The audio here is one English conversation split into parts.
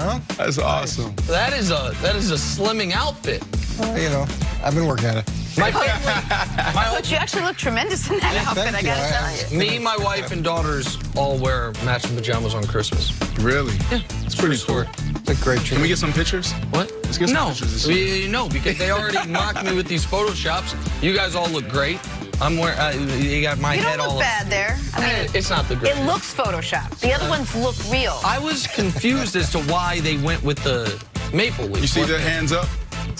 huh? That's awesome. That is a slimming outfit. You know, I've been working at it. My family, Coach, you actually look tremendous in that outfit, I gotta tell you. me, my wife, and daughters all wear matching pajamas on Christmas. Really? Yeah, It's pretty cool. It's a great Can we get some pictures? What? Let's get some pictures this year. No, because they already mocked me with these Photoshops. You guys all look great. I'm wearing. You got my You head don't all. look bad there. I mean, It's not the greatest. it looks Photoshopped. The other ones look real. I was confused as to why they went with the maple leaf. You see their hands up?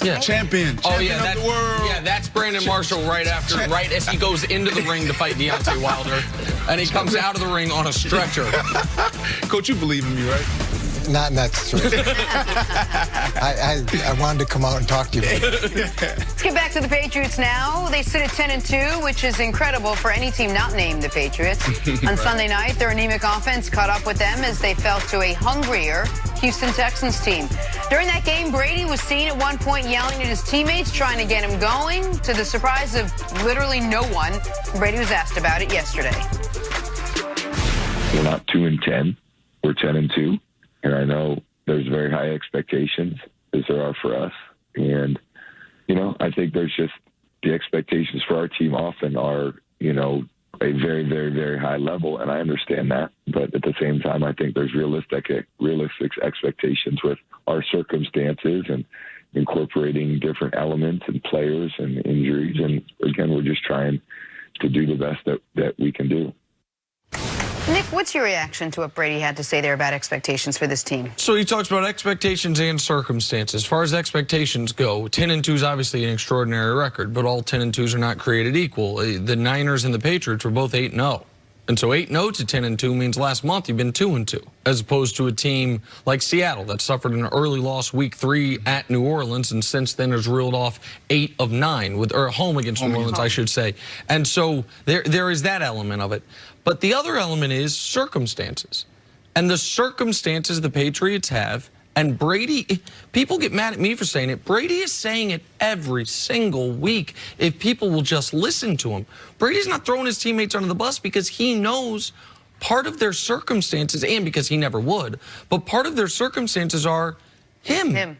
Yeah. Champion. Oh Champion yeah, of the world. yeah, that's Brandon Marshall right as he goes into the ring to fight Deontay Wilder, and he comes out of the ring on a stretcher. Coach, you believe in me, right? Not in that situation. I wanted to come out and talk to you. Let's get back to the Patriots now. They sit at 10-2, which is incredible for any team not named the Patriots. On Sunday night, their anemic offense caught up with them as they fell to a hungrier Houston Texans team. During that game, Brady was seen at one point yelling at his teammates, trying to get him going, to the surprise of literally no one. Brady was asked about it yesterday. We're not 2-10. We're 10-2. And I know there's very high expectations, as there are for us. And, you know, I think there's just the expectations for our team often are, you know, a very, very, very high level. And I understand that. But at the same time, I think there's realistic expectations with our circumstances and incorporating different elements and players and injuries. And, again, we're just trying to do the best that we can do. Nick, what's your reaction to what Brady had to say there about expectations for this team? So he talks about expectations and circumstances. As far as expectations go, 10-2 is obviously an extraordinary record, but all 10-2s are not created equal. The Niners and the Patriots were both 8-0. And so 8-0 to 10-2 means last month you've been 2-2, as opposed to a team like Seattle that suffered an early loss week 3 at New Orleans and since then has reeled off 8 of 9, or home against New Orleans, I should say. And so there is that element of it. But the other element is circumstances. And the circumstances the Patriots have, and Brady, people get mad at me for saying it. Brady is saying it every single week if people will just listen to him. Brady's not throwing his teammates under the bus because he knows part of their circumstances, and because he never would, but part of their circumstances are him.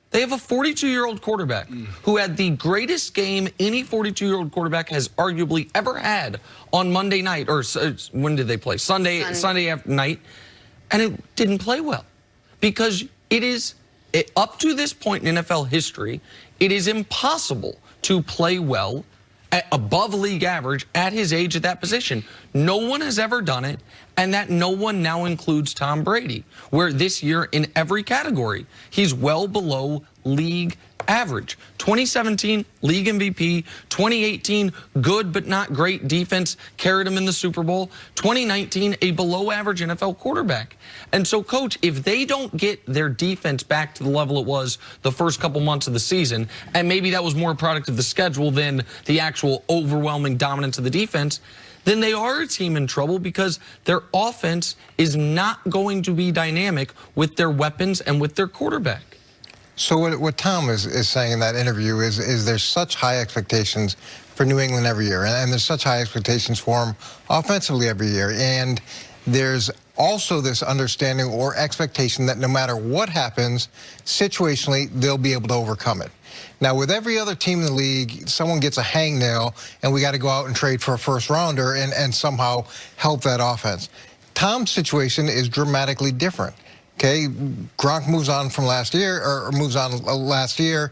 They have a 42-year-old quarterback who had the greatest game any 42-year-old quarterback has arguably ever had on Monday night, or when did they play? Sunday night, and it didn't play well. Because up to this point in NFL history, it is impossible to play well above league average at his age at that position. No one has ever done it, and that no one now includes Tom Brady, where this year in every category, he's well below league average. 2017, league MVP. 2018, good but not great defense, carried him in the Super Bowl. 2019, a below-average NFL quarterback. And so, Coach, if they don't get their defense back to the level it was the first couple months of the season, and maybe that was more a product of the schedule than the actual overwhelming dominance of the defense, then they are a team in trouble because their offense is not going to be dynamic with their weapons and with their quarterback. So what Tom is saying in that interview is there's such high expectations for New England every year, and there's such high expectations for them offensively every year. And there's also this understanding or expectation that no matter what happens, situationally, they'll be able to overcome it. Now, with every other team in the league, someone gets a hangnail, and we got to go out and trade for a first-rounder and somehow help that offense. Tom's situation is dramatically different. Okay, Gronk moves on from last year, or moves on last year.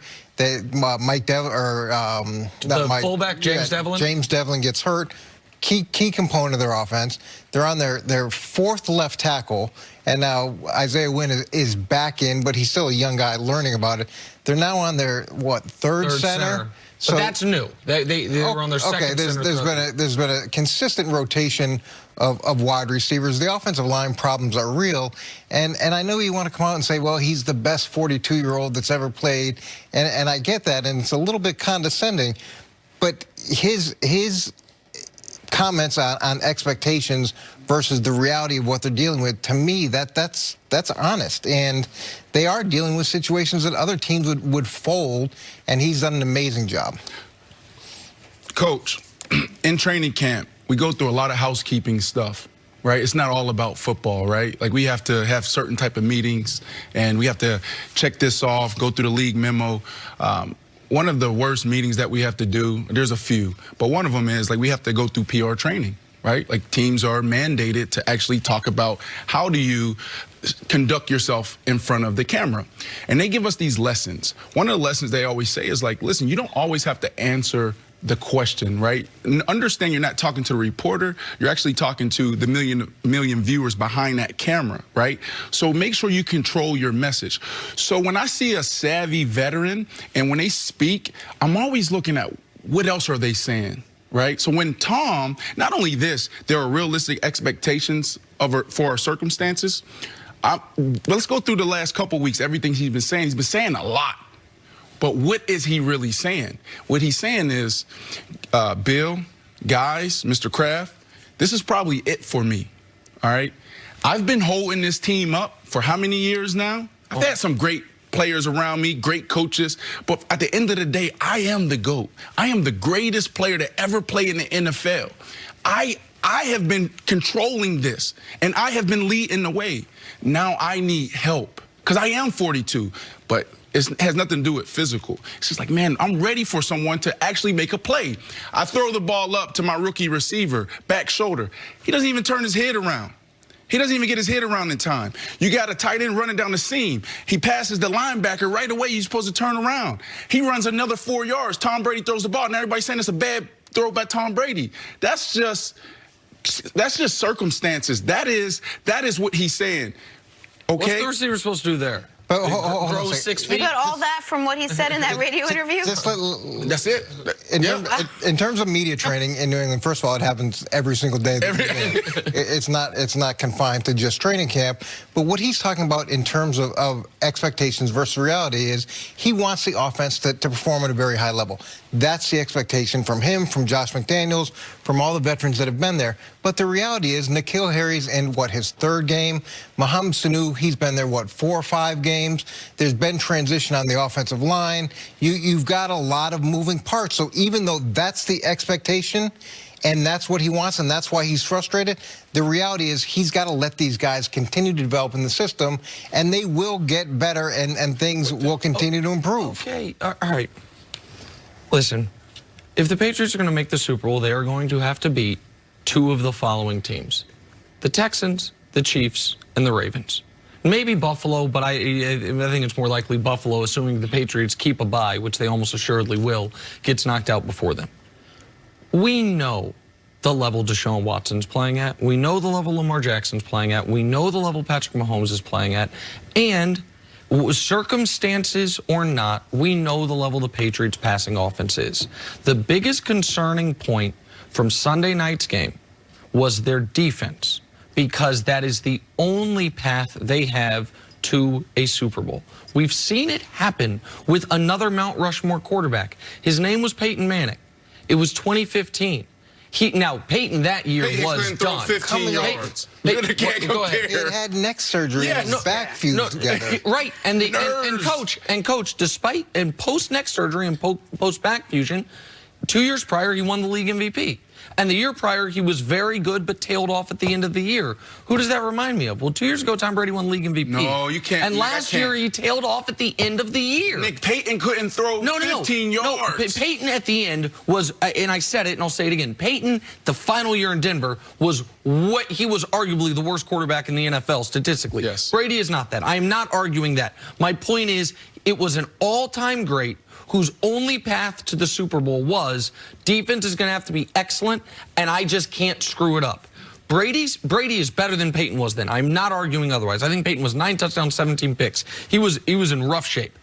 Mike Devlin, or fullback James Devlin. James Devlin gets hurt. Key component of their offense. They're on their fourth left tackle, and now Isaiah Wynn is back in, but he's still a young guy learning about it. They're now on their third center. So but that's new. They were on their second center. There's been a consistent rotation of wide receivers. The offensive line problems are real, and I know you want to come out and say, well, he's the best 42-year-old that's ever played, and I get that, and it's a little bit condescending, but his comments on expectations versus the reality of what they're dealing with, to me, that's honest. And they are dealing with situations that other teams would fold, and he's done an amazing job. Coach, in training camp, we go through a lot of housekeeping stuff. right? It's not all about football, right? Like, we have to have certain type of meetings, and we have to check this off, go through the league memo. One of the worst meetings that we have to do, there's a few, but one of them is, like, we have to go through PR training, right? Like, teams are mandated to actually talk about how do you conduct yourself in front of the camera. And they give us these lessons. One of the lessons they always say is, like, listen, you don't always have to answer the question, right? And understand you're not talking to the reporter, you're actually talking to the million viewers behind that camera, right? So make sure you control your message. So when I see a savvy veteran and when they speak, I'm always looking at what else are they saying, right? So when Tom, not only this, there are realistic expectations for our circumstances. Let's go through the last couple weeks, everything he's been saying. He's been saying a lot. But what is he really saying? What he's saying is, Bill, guys, Mr. Kraft, this is probably it for me, all right? I've been holding this team up for how many years now? I've had some great players around me, great coaches, but at the end of the day, I am the GOAT. I am the greatest player to ever play in the NFL. I have been controlling this, and I have been leading the way. Now I need help, because I am 42, but it has nothing to do with physical. It's just like, man, I'm ready for someone to actually make a play. I throw the ball up to my rookie receiver, back shoulder. He doesn't even turn his head around. He doesn't even get his head around in time. You got a tight end running down the seam. He passes the linebacker right away. You're supposed to turn around. He runs another 4 yards. Tom Brady throws the ball, and everybody's saying it's a bad throw by Tom Brady. That's just circumstances. That is what he's saying. Okay? What's the receiver supposed to do there? But hold Throw on a 6 second. feet? You got all that from what he said in that radio interview? That's it. In terms of media training in New England, first of all, it happens every single day. It's not confined to just training camp. But what he's talking about in terms of expectations versus reality is he wants the offense to perform at a very high level. That's the expectation from him, from Josh McDaniels, from all the veterans that have been there. But the reality is N'Keal Harry's in, his third game. Mohamed Sanu, he's been there, 4 or 5 games. There's been transition on the offensive line. You've got a lot of moving parts. So even though that's the expectation and that's what he wants and that's why he's frustrated, the reality is he's got to let these guys continue to develop in the system, and they will get better and things will continue to improve. Okay, all right. Listen, if the Patriots are going to make the Super Bowl, they are going to have to beat 2 of the following teams: the Texans, the Chiefs, and the Ravens. Maybe Buffalo, but I think it's more likely Buffalo, assuming the Patriots keep a bye, which they almost assuredly will, gets knocked out before them. We know the level Deshaun Watson's playing at. We know the level Lamar Jackson's playing at. We know the level Patrick Mahomes is playing at. And circumstances or not, we know the level the Patriots' passing offense is. The biggest concerning point from Sunday night's game was their defense, because that is the only path they have to a Super Bowl. We've seen it happen with another Mount Rushmore quarterback. His name was Peyton Manning. It was 2015. Now, Peyton that year was done. 15 yards. Go He ahead. had neck surgery and his back fused together. Right, and coach, despite and post neck surgery and post back fusion, 2 years prior he won the league MVP. And the year prior, he was very good, but tailed off at the end of the year. Who does that remind me of? Well, 2 years ago, Tom Brady won league MVP. No, you can't. And last year, he tailed off at the end of the year. Nick, Peyton couldn't throw 15 yards. No, Peyton at the end was, and I said it, and I'll say it again, Peyton, the final year in Denver, was he was arguably the worst quarterback in the NFL statistically. Yes. Brady is not that. I am not arguing that. My point is, it was an all-time great whose only path to the Super Bowl was defense is going to have to be excellent, and I just can't screw it up. Brady is better than Peyton was then. I'm not arguing otherwise. I think Peyton was 9 touchdowns, 17 picks. He was in rough shape.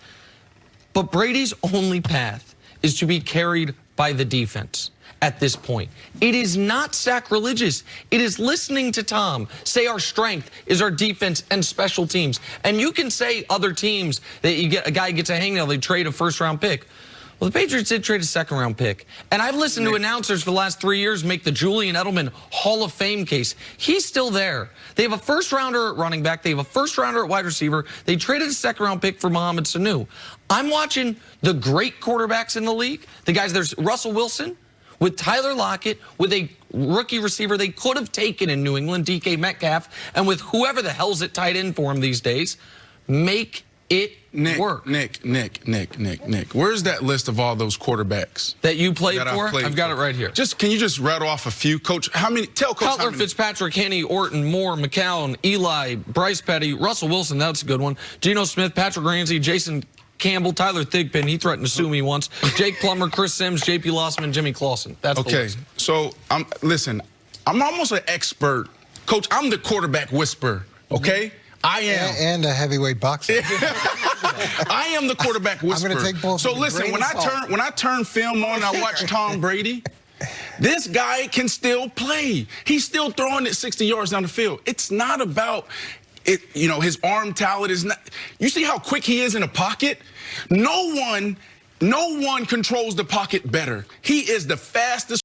But Brady's only path is to be carried by the defense at this point. It is not sacrilegious. It is listening to Tom say our strength is our defense and special teams. And you can say other teams that you get a guy gets a hangnail, they trade a first-round pick. Well, the Patriots did trade a second-round pick. And I've listened to announcers for the last 3 years make the Julian Edelman Hall of Fame case. He's still there. They have a first-rounder at running back. They have a first-rounder at wide receiver. They traded a second-round pick for Mohamed Sanu. I'm watching the great quarterbacks in the league. The guys, there's Russell Wilson. with Tyler Lockett, with a rookie receiver they could have taken in New England, DK Metcalf, and with whoever the hell's at tight end for him these days, make it work. Nick. Where's that list of all those quarterbacks that you played for? I've got for? it right here. Can you just rattle off a few, Coach? How many? Tell Coach Cutler, how many. Fitzpatrick, Henney, Orton, Moore, McCown, Eli, Bryce Petty, Russell Wilson. That's a good one. Geno Smith, Patrick Ramsey, Jason Campbell, Tyler Thigpen. He threatened to sue me once. Jake Plummer, Chris Sims, J.P. Lossman, Jimmy Clausen. That's the list. So listen. I'm almost an expert, Coach. I'm the quarterback whisperer. Okay. I am. And a heavyweight boxer. I am the quarterback whisperer. I'm going to take both. So listen, when I turn film on, I watch Tom Brady. This guy can still play. He's still throwing it 60 yards down the field. It's not about it. You know, his arm talent is not. You see how quick he is in a pocket? No one controls the pocket better. He is the fastest